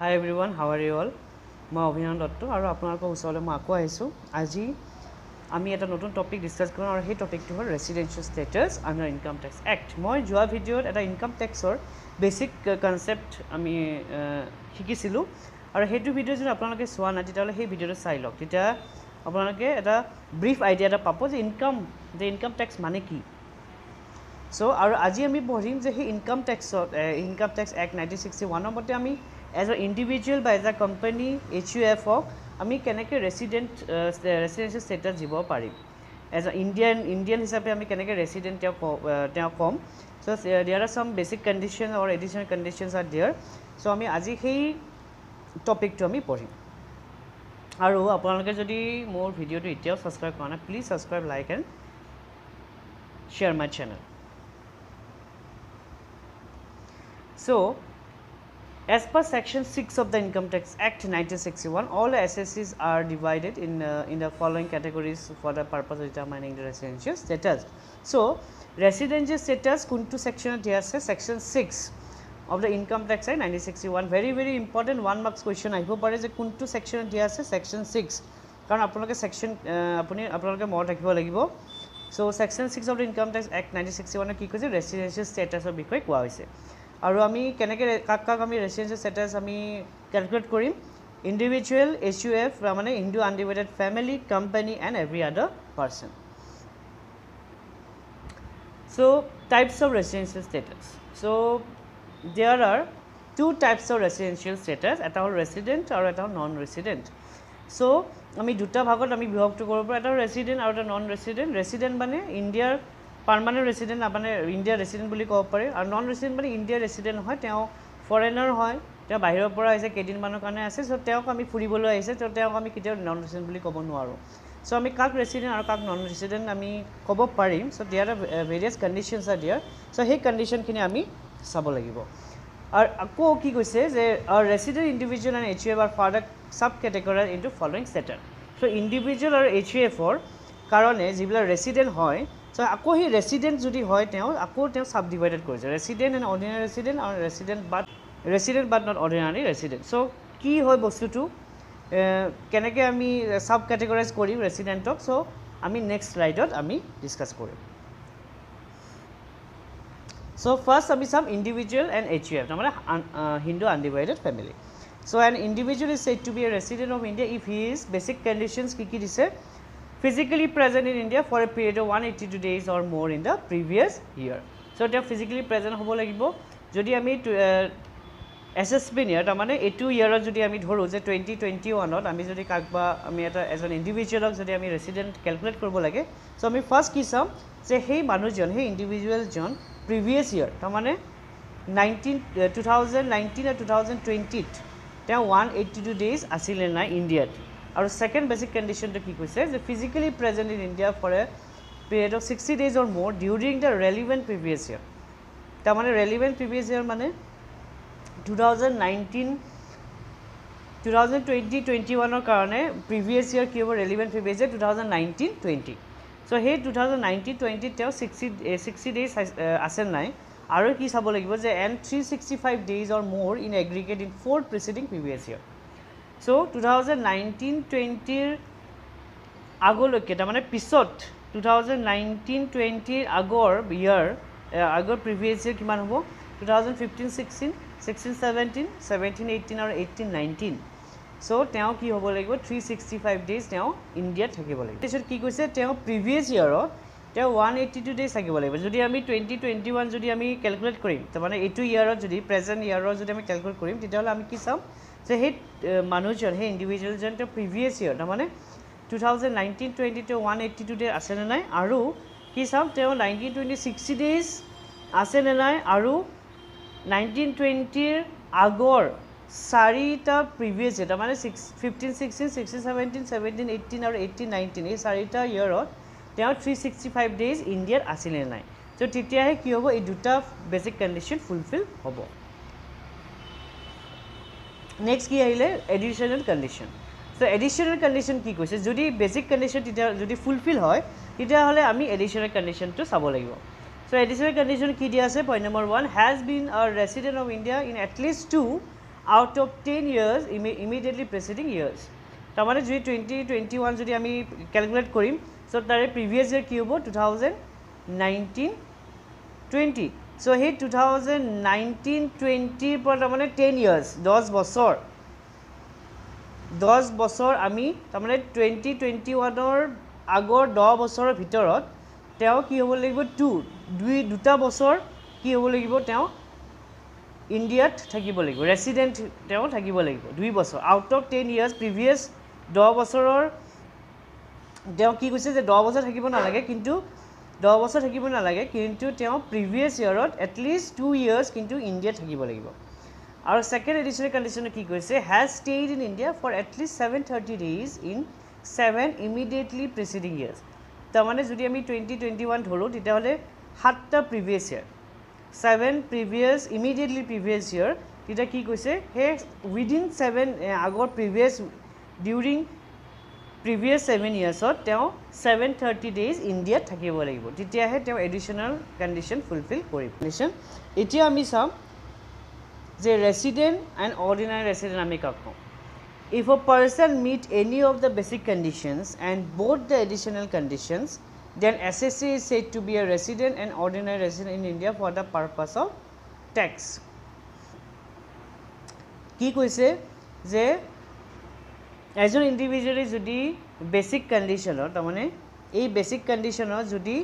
Hi everyone, how are you all? মই অভিনন্দ দত্ত আৰু আপোনালোকৰ ওচৰলৈ মই আকৌ আহিছোঁ। আজি আমি এটা নতুন টপিক ডিছকাছ কৰিম আৰু সেই টপিকটো হ'ল residential status under income tax act. মই যোৱা ভিডিঅ'ত এটা ইনকাম টেক্সৰ বেচিক কনচেপ্ট আমি শিকিছিলোঁ আৰু সেইটো ভিডিঅ' যদি আপোনালোকে চোৱা নাই তেতিয়াহ'লে সেই ভিডিঅ'টো চাই লওক। তেতিয়া আপোনালোকে এটা ব্ৰিফ আইডিয়া এটা পাব যে ইনকাম টেক্স মানে কি। চ' আৰু আজি আমি পঢ়িম যে সেই ইনকাম টেক্স এক্ট 1961 মতে আমি এজ এ ইণ্ডিভিজুৱেল বা এজ এ কোম্পানী HUF-ক আমি কেনেকৈ ৰেচিডেঞ্চিয়েল ষ্টেটাছ দিব পাৰিম। এজ এ ইণ্ডিয়ান হিচাপে আমি কেনেকৈ ৰেচিডেণ্ট তেওঁ ক'ম। So' there are some basic condition or additional conditions are there. So' আমি আজি সেই টপিকটো আমি পঢ়িম। আৰু আপোনালোকে যদি মোৰ ভিডিঅ'টো এতিয়াও ছাবস্ক্ৰাইব কৰা নাই, please subscribe, like and share my channel. So, as per Section 6 of the Income Tax Act 1961, all SSCs are divided in the following categories for the purpose of determining the residential status. So, residential status kuntu section here says Section 6 of the Income Tax Act 1961. Very important 1 marks question. I hope pare je kuntu section here says Section 6. Karon apnaloke section apnaloke mon rakhibo lagibo. So, Section 6 of the Income Tax Act 1961 ki koise residential status or bikoy koa hoise. আৰু আমি কেনেকৈ কাক আমি residential status আমি calculate কৰিম। Individual HUF মানে Hindu undivided family, company and every other person. So' types of residential status. So' there are 2 types of residential status, এটা হ'ল ৰেচিডেণ্ট আৰু এটা হ'ল নন ৰেচিডেণ্ট। চ' আমি দুটা ভাগত আমি বিভক্ত কৰিব পাৰোঁ, এটা হ'ল ৰেচিডেণ্ট আৰু এটা নন ৰেচিডেণ্ট। ৰেচিডেণ্ট মানে ইণ্ডিয়াৰ পাৰ্মানেণ্ট ৰেচিডেণ্ট, মানে ইণ্ডিয়াৰ ৰেচিডেণ্ট বুলি ক'ব পাৰি। আৰু নন ৰেচিডেণ্ট মানে ইণ্ডিয়াৰ ৰেচিডেণ্ট হয়, তেওঁ ফৰেনাৰ হয়, তেওঁ বাহিৰৰ পৰা আহিছে, কেইদিনমানৰ কাৰণে আছে। চ' তেওঁক আমি ফুৰিবলৈ আহিছে, ত' তেওঁক আমি কেতিয়াও নন ৰেচিডেণ্ট বুলি ক'ব নোৱাৰোঁ। চ' আমি কাক ৰেচিডেণ্ট আৰু কাক নন ৰেচিডেণ্ট আমি ক'ব পাৰিম। So' there are various conditions are there. So' সেই কণ্ডিশ্যনখিনি আমি চাব লাগিব। আৰু আকৌ কি কৈছে যে resident individual and HUF R further চাব কেটেগৰাইজ ইনটু ফলোৱিং ষ্টেটাছ। চ' ইণ্ডিভিজুৱেল আৰু HUF-ৰ কাৰণে যিবিলাক ৰেচিডেণ্ট হয়, চ' আকৌ সেই ৰেচিডেণ্ট যদি হয় তেওঁ চাব ডিভাইডেড কৰিছে, ৰেচিডেণ্ট এণ্ড অৰ্ডিনাৰী ৰেচিডেণ্ট আৰু resident but not ordinary resident. So' কি হয় বস্তুটো, কেনেকৈ আমি চাব কেটেগৰাইজ কৰিম ৰেচিডেণ্টক। চ' আমি নেক্সট স্লাইডত আমি ডিছকাছ কৰিম। চ' ফাৰ্ষ্ট আমি চাম ইণ্ডিভিজুৱেল এণ্ড HUF, তাৰমানে Hindu undivided family. So' an individual is said to be a resident of India if he is basic conditions কি দিছে, physically present in India for a period of 182 days or more in the previous year. So, they are physically present hobo lagibo. Jodi ami SSB year tamane etu year jodi ami dhoru je 2021 ot ami jodi kakba ami eta as an individual jodi ami resident calculate korbo lage. So, ami first ki sam je hey manujon hey individual jon previous year tamane 2019 or 2020 te 182 days asile na India. আৰু second basic কণ্ডিশ্যনটো কি কৈছে যে physically present in India for a period of 60 days or more during the relevant previous year. তাৰমানে relevant previous ইয়াৰ মানে 2020-21 কাৰণে previous year কি হ'ব, ৰেলিভেণ্ট প্ৰিভিয়াছ ইয়াৰ 2019-20। চ' সেই 2019-20 তেওঁ 60 days আছে নাই, আৰু কি চাব লাগিব যে and 365 days or more in aggregate in 4 preceding previous year. So' 2019-20 আগলৈকে তাৰমানে পিছত 2019-20 আগৰ প্ৰিভিয়াছ ইয়াৰ কিমান হ'ব, 2015-16, 16-17, 17-18 আৰু 18-19। চ' তেওঁ কি হ'ব লাগিব 365 days তেওঁ ইণ্ডিয়াত থাকিব লাগিব। তাৰপিছত কি কৈছে তেওঁ প্ৰিভিয়াছ ইয়াৰত তেওঁ 182 days থাকিব লাগিব। যদি আমি 2021 যদি আমি কেলকুলেট কৰিম, তাৰমানে এইটো ইয়াৰত যদি প্ৰেজেণ্ট ইয়াৰৰ যদি আমি কেলকুলেট কৰিম তেতিয়াহ'লে আমি কি চাম যে সেই মানুহজন সেই ইণ্ডিভিজুৱেলজন তেওঁ প্ৰিভিয়াছ ইয়াৰ তাৰমানে 2019-20 তেওঁ 182 days আছেনে নাই, আৰু কি চাম তেওঁ 19-20 60 days আছেনে নাই, আৰু 19-20 আগৰ 4টা প্ৰিভিয়াছ ইয়াৰ তাৰমানে 15-16, 16-17, 17-18 আৰু 18-19 এই 4টা ইয়াৰত তেওঁ 365 days ইণ্ডিয়াত আছিলে নাই। চ' তেতিয়াহে কি হ'ব, এই দুটা বেচিক কণ্ডিশ্যন ফুলফিল হ'ব। নেক্সট কি আহিলে এডিশ্যনেল কণ্ডিশ্যন। চ' এডিশ্যনেল কণ্ডিশ্যন কি কৈছে, যদি বেচিক কণ্ডিশ্যন তেতিয়া যদি ফুলফিল হয় তেতিয়াহ'লে আমি এডিশ্যনেল কণ্ডিশ্যনটো চাব লাগিব। চ' এডিশ্যনেল কণ্ডিশ্যন কি দিয়া আছে, পইণ্ট নম্বৰ 1 হেজ বিন আ resident of India in at least 2 out of 10 years immediately preceding years. তাৰমানে যদি 2021 যদি আমি ক্যালকুলেট কৰিম সো তাৰে প্ৰিভিয়াস ইয়াৰ কি হ'ব 2019-20 সো হে 2019-20 পৰা তাৰমানে 10 years 10 বছৰ আমি তাৰমানে 2021 আগৰ 10 বছৰৰ ভিতৰত তেও কি হ'ব লাগিব দুটা বছৰ কি হ'ব লাগিব তেও ইন্ডিয়াত থাকিব লাগিব ৰেসিডেন্ট তেও থাকিব লাগিব 2 বছৰ আউট অফ 10 ইয়াৰ্স প্ৰিভিয়াস 10 বছৰৰ তেও কি কৈছে যে 10 বছৰ থাকিব নালাগে কিন্তু 10 বছৰ থাকিব নালাগে কিন্তু তেও প্ৰিভিয়াস ইয়াৰত এট লিষ্ট 2 ইয়াৰ্স কিন্তু ইন্ডিয়া থাকিব লাগিব আৰু সেকেন্ড এডিশনাল কন্ডিশন কি কৈছে has stayed in India for at least 730 days in 7 immediately preceding years তাৰমানে যদি আমি 2021 ধৰো তেতিয়া হলে 7টা প্ৰিভিয়াস ইয়াৰ 7 previous immediately previous year tita ki koise he within 7 agor previous during previous 7 years ot teo 730 days India thakibo lagibo titia he teo additional condition fulfill koribo condition etia ami sam je resident and ordinary resident ami kakko if a person meet any of the basic conditions and both the additional conditions then SSC is said to be a resident and ordinary resident in India for the purpose of tax. কি কৈছে যে এজন individually যদি basic কন্ডিশনৰ তাৰমানে এই basic কন্ডিশনৰ যদি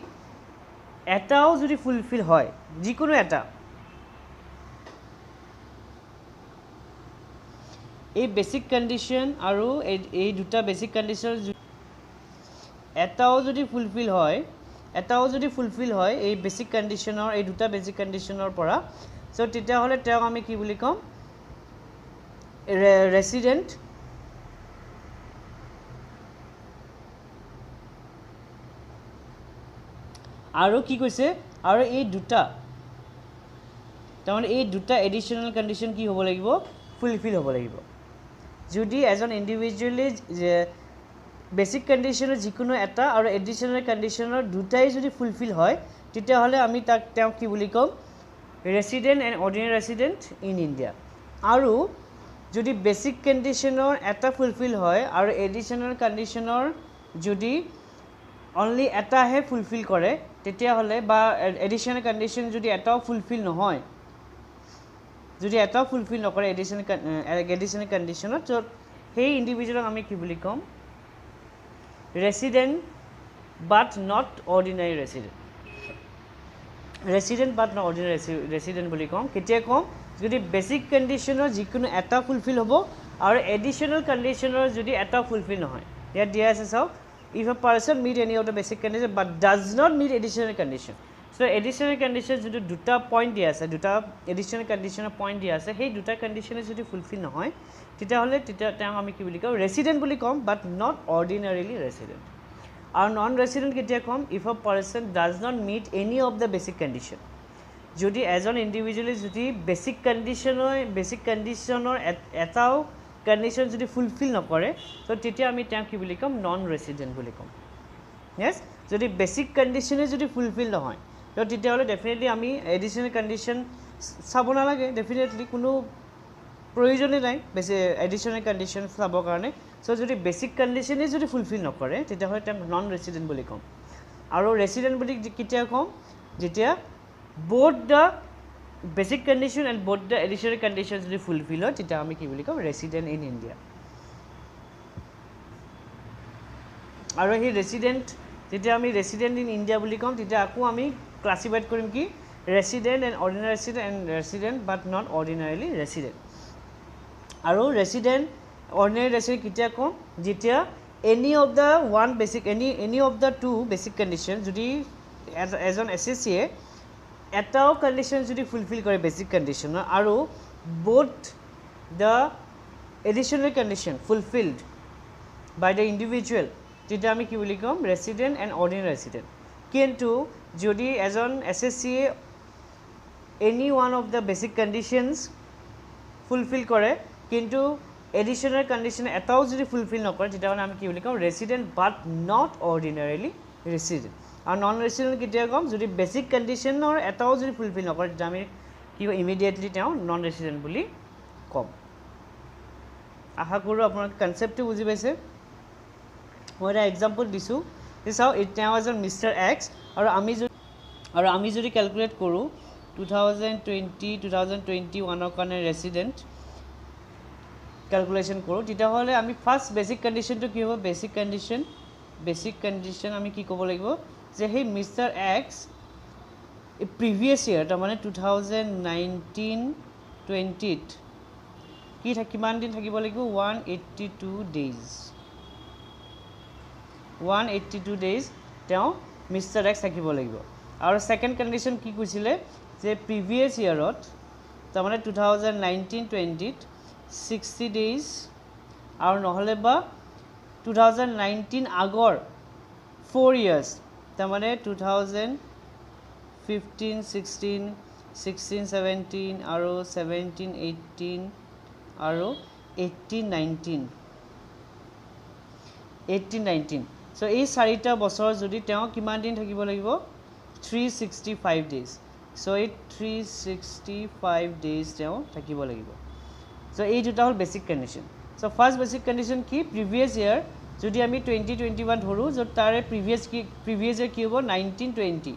এটাও যদি ফুলফিল হয় যিকোনো এটা এই বেসিক কন্ডিশন আৰু এই দুটা বেসিক কন্ডিশন এটাও যদি ফুলফিল হয় এই বেসিক কন্ডিশনৰ এই দুটা বেসিক কন্ডিশনৰ পৰা সো তেতিয়া হলে তেও আমি কি বুলি কম ৰেসিডেন্ট আৰু কি কৈছে আৰু এই দুটা তাৰমানে এই দুটা এডিশনাল কন্ডিশন কি হ'ব লাগিব ফুলফিল হ'ব লাগিব যদি এজন ইন্ডিভিজুয়ালি বেসিক কন্ডিশনৰ যিকোনো এটা আৰু এডিশনাল কন্ডিশনৰ দুটাই যদি ফুলফিল হয় তেতিয়া হলে আমি তাক তেও কি বুলি কম ৰেসিডেন্ট এন্ড অৰ্ডিনাৰি ৰেসিডেন্ট ইন ইন্ডিয়া আৰু যদি বেসিক কন্ডিশনৰ এটা ফুলফিল হয় আৰু এডিশনাল কন্ডিশনৰ যদি অনলি এটা হে ফুলফিল কৰে তেতিয়া হলে বা এডিশনাল কন্ডিশন যদি এটাও ফুলফিল নহয় যদি এটাও ফুলফিল নকৰে এডিশনাল কন্ডিশনত তো সেই ইন্ডিভিজুয়ালক আমি কি বুলি কম resident but not ordinary resident but not ordinary resident বুলি কম কেতিয়া কম যদি বেসিক কন্ডিশনৰ যিকোনো এটা ফুলফিল হ'ব আৰু এডিশনাল কন্ডিশনৰ যদি এটা ফুলফিল নহয় ইয়াত দিয়া আছে চাও if a person meet any of the basic condition but does not meet additional condition so additional condition যদি দুটা পয়েন্ট দিয়া আছে দুটা additional conditioner পয়েন্ট দিয়া আছে সেই দুটা কন্ডিশনে যদি ফুলফিল নহয় তেতিয়া হলে তেতিয়া আমি কি বুলি কম ৰেসিডেন্ট বুলি কম but not ordinarily resident আৰু নন ৰেসিডেন্ট কেতিয়া কম if a person does not meet any of the basic condition যদি এজন ইন্ডিভিজুয়ালি যদি বেসিক কন্ডিশনৰ এটাও কন্ডিশন যদি ফুলফিল নকৰে তো তেতিয়া আমি তাক কি বুলি কম নন ৰেসিডেন্ট বুলি কম yes যদি বেসিক কন্ডিশনে যদি ফুলফিল নহয় তো তেতিয়া হলে ডেফিনেটলি আমি এডিশনাল কন্ডিশন চাব নালাগে ডেফিনেটলি কোনো প্ৰয়োজনে নাই বেছি এডিশনাল কন্ডিশন চাবৰ কাৰণে সো যদি বেসিক কন্ডিশনে যদি ফুলফিল নকৰে তেতিয়া হয় তাক নন ৰেসিডেন্ট বুলি কম আৰু ৰেসিডেন্ট বুলি কেতিয়া কম যেতিয়া both the basic condition and both the additional conditions যদি ফুলফিল হয় তেতিয়া আমি কি বুলি কম ৰেসিডেন্ট ইন ইন্ডিয়া আৰু এই ৰেসিডেন্ট যেতিয়া আমি ৰেসিডেন্ট ইন ইন্ডিয়া বুলি কম তেতিয়া আকৌ আমি ক্লাসিফাইড কৰিম কি ৰেসিডেন্ট এন্ড অৰ্ডিনাৰি ৰেসিডেন্ট এন্ড ৰেসিডেন্ট বাট নট অৰ্ডিনাৰিলি ৰেসিডেন্ট আৰু ৰেসিডেন্ট অৰ্ডিনাৰি ৰেসিডেন্ট কেতিয়া কম যেতিয়া any of the one basic any of the two basic condition যদি এজন এসএসসি এটাও কন্ডিশন যদি ফুলফিল কৰে বেসিক কন্ডিশনৰ আৰু both the additional condition fulfilled by the individual তেতিয়া আমি কি বুলি কম ৰেসিডেন্ট এন্ড অৰ্ডিনাৰি ৰেসিডেন্ট কিন্তু যদি এজন SSC any one of the basic conditions fulfill কৰে কিন্তু additional condition এটাও যদি ফুলফিল নকৰে তেতিয়া আমি কি বুলি কম ৰেসিডেন্ট বাট নট অৰ্ডিনাৰিলি ৰেসিডেন্ট আৰু নন ৰেসিডেন্ট কেতিয়া কম যদি বেসিক কন্ডিশনৰ এটাও যদি ফুলফিল নকৰে তেতিয়া আমি কি ইমিডিয়েটলি তেও নন ৰেসিডেন্ট বুলি কম আশা কৰোঁ আপোনালোকে কনচেপ্টটো বুজি পাইছে মই এটা এক্সাম্পল দিছোঁ যে চাওক তেওঁ এজন মিষ্টাৰ এক্স আৰু আমি যদি কেলকুলেট কৰোঁ 2021 কাৰণে ৰেচিডেণ্ট কেলকুলেশ্যন কৰোঁ তেতিয়াহ'লে আমি ফাৰ্ষ্ট বেচিক কণ্ডিশ্যনটো কি হ'ব বেচিক কণ্ডিশ্যন আমি কি ক'ব লাগিব যে সেই মিষ্টাৰ এক্স প্ৰিভিয়াছ ইয়েৰ তাৰমানে 2019-20 কি কিমান দিন থাকিব লাগিব 182 ডেইজ 182 ডেইজ তেওঁ মিষ্টাৰ এক্স থাকিব লাগিব আৰু ছেকেণ্ড কণ্ডিশ্যন কি কৈছিলে যে প্ৰিভিয়াছ ইয়েৰত তাৰমানে 2019-20 60 ডেইজ আৰু নহ'লে বা 2019 আগৰ 4 years তাৰমানে 2015-16 16-17 আৰু 17-18 আৰু 18-19 so এই চাৰিটা বছৰ যদি তেওঁ কিমান দিন থাকিব লাগিব 365 days so এই 365 days তেওঁ থাকিব লাগিব so এই দুটা হল basic condition so first basic condition কি প্রিভিয়াস ইয়ার যদি আমি 2021 ধরু যত তারে প্রিভিয়াস ইয়ার কি হবো 1920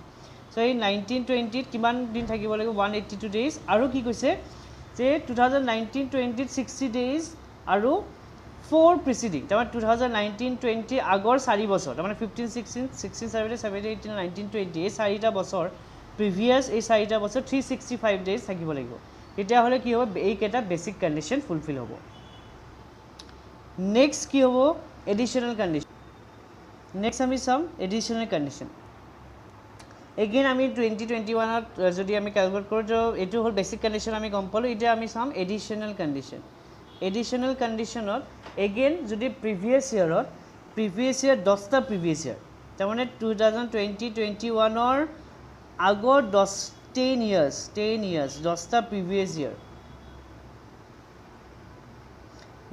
so এই 1920 কিমান দিন থাকিব লাগিব 182 days আৰু কি কৈছে যে 2019-20 60 days আৰু 4 preceding তাৰমানে 2019-20 আগৰ 4 বছৰ তাৰমানে 15-16 16-17 17-18 19-20 এই চাৰিটা বছৰ প্ৰিভিয়াস এই চাৰিটা বছৰ 365 days থাকিব লাগিব তেতিয়া হলে কি হ'ব এই কেটা বেসিক কন্ডিশন ফুলফিল হ'ব নেক্সট কি হ'ব এডিশনাল কন্ডিশন নেক্সট আমি চাম এডিশনাল কন্ডিশন এগেইন আমি 2021 যদি আমি ক্যালকুলেট কৰো যে এটো হল বেসিক কন্ডিশন আমি গম পালো এটা আমি চাম এডিশনাল কন্ডিশনত এগেইন যদি প্রিভিয়াস ইয়ার 10টা প্রিভিয়াস ইয়ার তাৰমানে 2020-21 ৰ আগৰ 10 years 10টা প্ৰিভিয়াস ইয়াৰ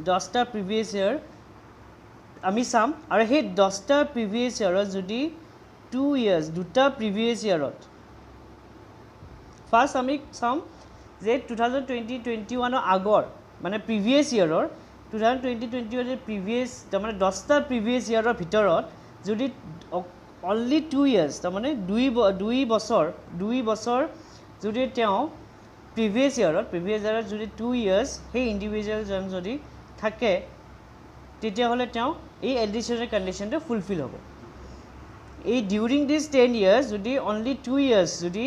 10টা প্ৰিভিয়াস ইয়াৰ আমি চাম আৰু সেই 10টা প্ৰিভিয়াস ইয়াৰৰ যদি 2 years দুটা প্ৰিভিয়াস ইয়াৰত ফাৰ্স্ট আমি চাম যে 2020-21 ৰ আগৰ মানে প্ৰিভিয়াস ইয়াৰৰ 2020-21 ৰ প্ৰিভিয়াস তাৰমানে 10টা প্ৰিভিয়াস ইয়াৰৰ ভিতৰত যদি only 2 years তাৰমানে 2 বছৰ যদি তেওঁ প্ৰিভিয়াস ইয়াৰত যদি 2 years সেই ইন্ডিভিজুয়াল জন যদি থাকে তেতিয়া হলে তেওঁ এই এডিশনাল কন্ডিশনটো ফুলফিল হ'ব এই ডিউৰিং দিস 10 years যদি only 2 years যদি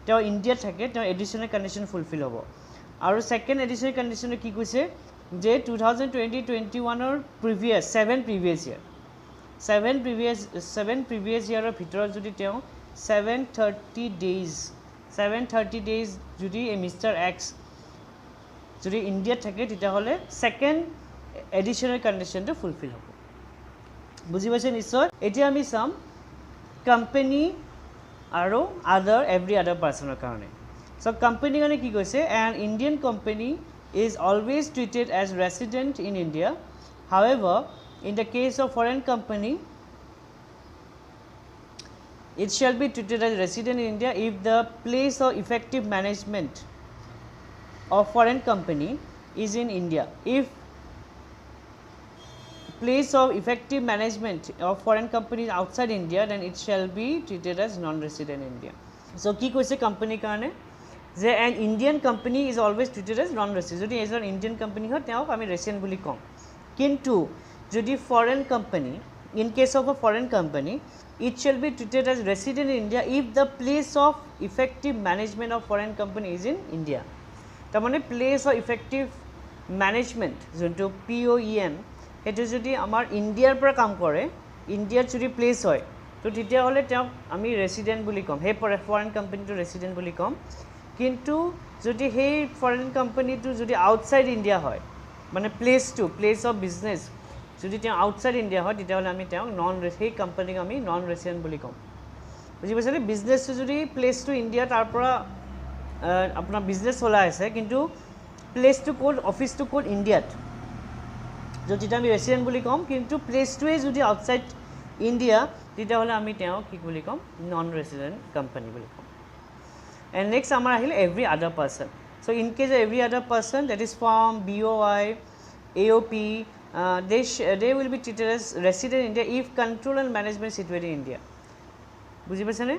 তেওঁ ইন্ডিয়া থাকে তেওঁ এডিশনাল কন্ডিশন ফুলফিল হ'ব আৰু সেকেন্ড এডিশনাল কন্ডিশন কি কৈছে যে 2020-21 ৰ প্ৰিভিয়াস 7 প্ৰিভিয়াস ইয়াৰৰ ভিতৰত যদি তেওঁ 730 days যদি এই মিস্টাৰ এক্স যদি ইন্ডিয়া থাকে তেতিয়া হলে সেকেন্ড এডিশনাল কন্ডিশনটো ফুলফিল হ'ব বুজি পাইছে নিশ্চয় এতিয়া আমি চাম কোম্পানী আৰু এভৰি আদাৰ পাৰ্সনৰ কাৰণে সো কোম্পানী কাৰণে কি কৈছে an Indian company is always treated as resident in India however in the case of foreign company it shall be treated as resident in India if the place of effective management of foreign company is in India if place of effective management of foreign companies outside India then it shall be treated as non-resident in India so কি কৈছে company কাৰণে যে an Indian company is always treated as non-resident যদি এজন Indian company হয় তেওঁক আমি resident বুলি কম কিন্তু যদি foreign company in case of a foreign company it shall be treated as resident in India if the place of effective management of foreign company is in India তাৰমানে place of effective management যোনটো POEM এটো যদি আমাৰ ইন্ডিয়াৰ পৰা কাম কৰে ইন্ডিয়াৰ যদি place হয় তো তেতিয়া হলে তেওঁক আমি ৰেচিডেন্ট বুলি কম হে ফৰেন কোম্পানীটো ৰেচিডেন্ট বুলি কম কিন্তু যদি হে ফরেন কোম্পানীটো যদি আউটসাইড ইন্ডিয়া হয় মানে প্লেস অফ বিজনেস যদি তেওঁ আউটসাইড ইন্ডিয়া হয় তেতিয়া হলে আমি তেওঁক সেই কোম্পানীক আমি নন ৰেচিডেন্ট বুলি কম বুজি পাইছানে বিজনেসটো যদি প্লেসটো ইন্ডিয়া তাৰ পৰা আপোনাৰ বিজনেস চলা আছে কিন্তু প্লেসটো কোড অফিসটো কোড ইন্ডিয়াত যদি আমি ৰেচিডেন্ট বুলি কম কিন্তু প্লেসটোৱে যদি আউটসাইড ইন্ডিয়া তেতিয়া হলে আমি তেওঁক কি বুলি কম নন ৰেচিডেন্ট কোম্পানী বুলি কম and next আমাৰ আহিল every other person so in case of every other person that is from BOI AOP, they will be treated as resident in India if control and management situated in India. বুজি পাইছেনে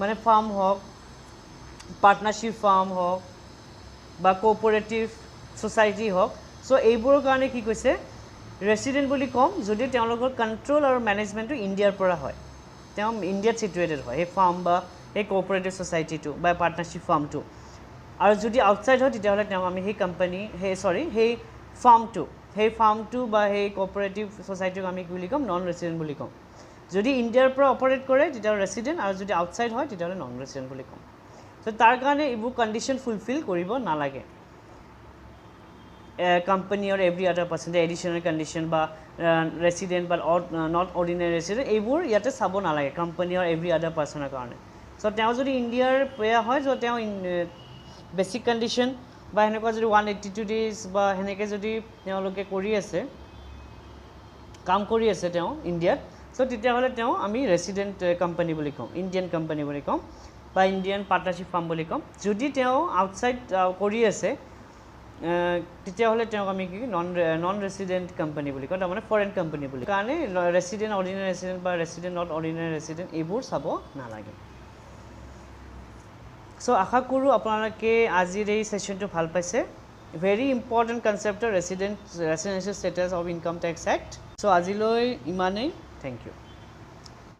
মানে farm হওক partnership farm হওক বা cooperative society হওক চ' এইবোৰৰ কাৰণে কি কৈছে ৰেচিডেণ্ট বুলি ক'ম যদি তেওঁলোকৰ কণ্ট্ৰল আৰু মেনেজমেণ্টটো ইণ্ডিয়াৰ পৰা হয় তেওঁ ইণ্ডিয়াত ছিটুৱেটেড হয় সেই ফাৰ্ম বা সেই কোঅপাৰেটিভ ছ'চাইটিটো বা পাৰ্টনাৰশ্বিপ ফাৰ্মটো আৰু যদি আউটছাইড হয় তেতিয়াহ'লে তেওঁ আমি সেই কোম্পানী সেই ফাৰ্মটো বা সেই কোঅপাৰেটিভ ছ'চাইটিক আমি কি বুলি ক'ম নন ৰেচিডেণ্ট বুলি ক'ম যদি ইণ্ডিয়াৰ পৰা অপাৰেট কৰে তেতিয়াহ'লে ৰেচিডেণ্ট আৰু যদি আউটছাইড হয় তেতিয়াহ'লে নন ৰেচিডেণ্ট বুলি ক'ম চ' তাৰ কাৰণে এইবোৰ কণ্ডিশ্যন ফুলফিল কৰিব নালাগে company or every other person the additional condition বা resident but not ordinary resident এইবোৰ ইয়াতে চাব নালাগে company or every other personৰ কাৰণে so তেওঁ যদি ইণ্ডিয়াৰ পৰা হয় so তেওঁ বেছিক কণ্ডিশ্যন বা সেনেকুৱা যদি 182 days বা সেনেকৈ যদি তেওঁলোকে কৰি আছে কাম কৰি আছে তেওঁ ইণ্ডিয়াত so তেতিয়াহ'লে তেওঁ আমি ৰেচিডেণ্ট কোম্পানী বুলি ক'ম ইণ্ডিয়ান কোম্পানী বুলি ক'ম বা ইণ্ডিয়ান পাৰ্টনাৰশ্বিপ ফাৰ্ম বুলি ক'ম যদি তেওঁ আউটছাইড কৰি আছে তেতিয়াহ'লে তেওঁক আমি কি নন ৰেচিডেণ্ট কোম্পানী বুলি কওঁ তাৰমানে ফৰেন কোম্পানী বুলি কাৰণে ৰেচিডেণ্ট অৰ্ডিনেৰী ৰেচিডেণ্ট বা ৰেচিডেণ্ট নট অৰ্ডিনেৰী ৰেচিডেণ্ট এইবোৰ চাব নালাগে চ' আশা কৰোঁ আপোনালোকে আজিৰ এই ছেশ্যনটো ভাল পাইছে very important concept resident residential status of income tax act so' আজিলৈ ইমানেই থেংক ইউ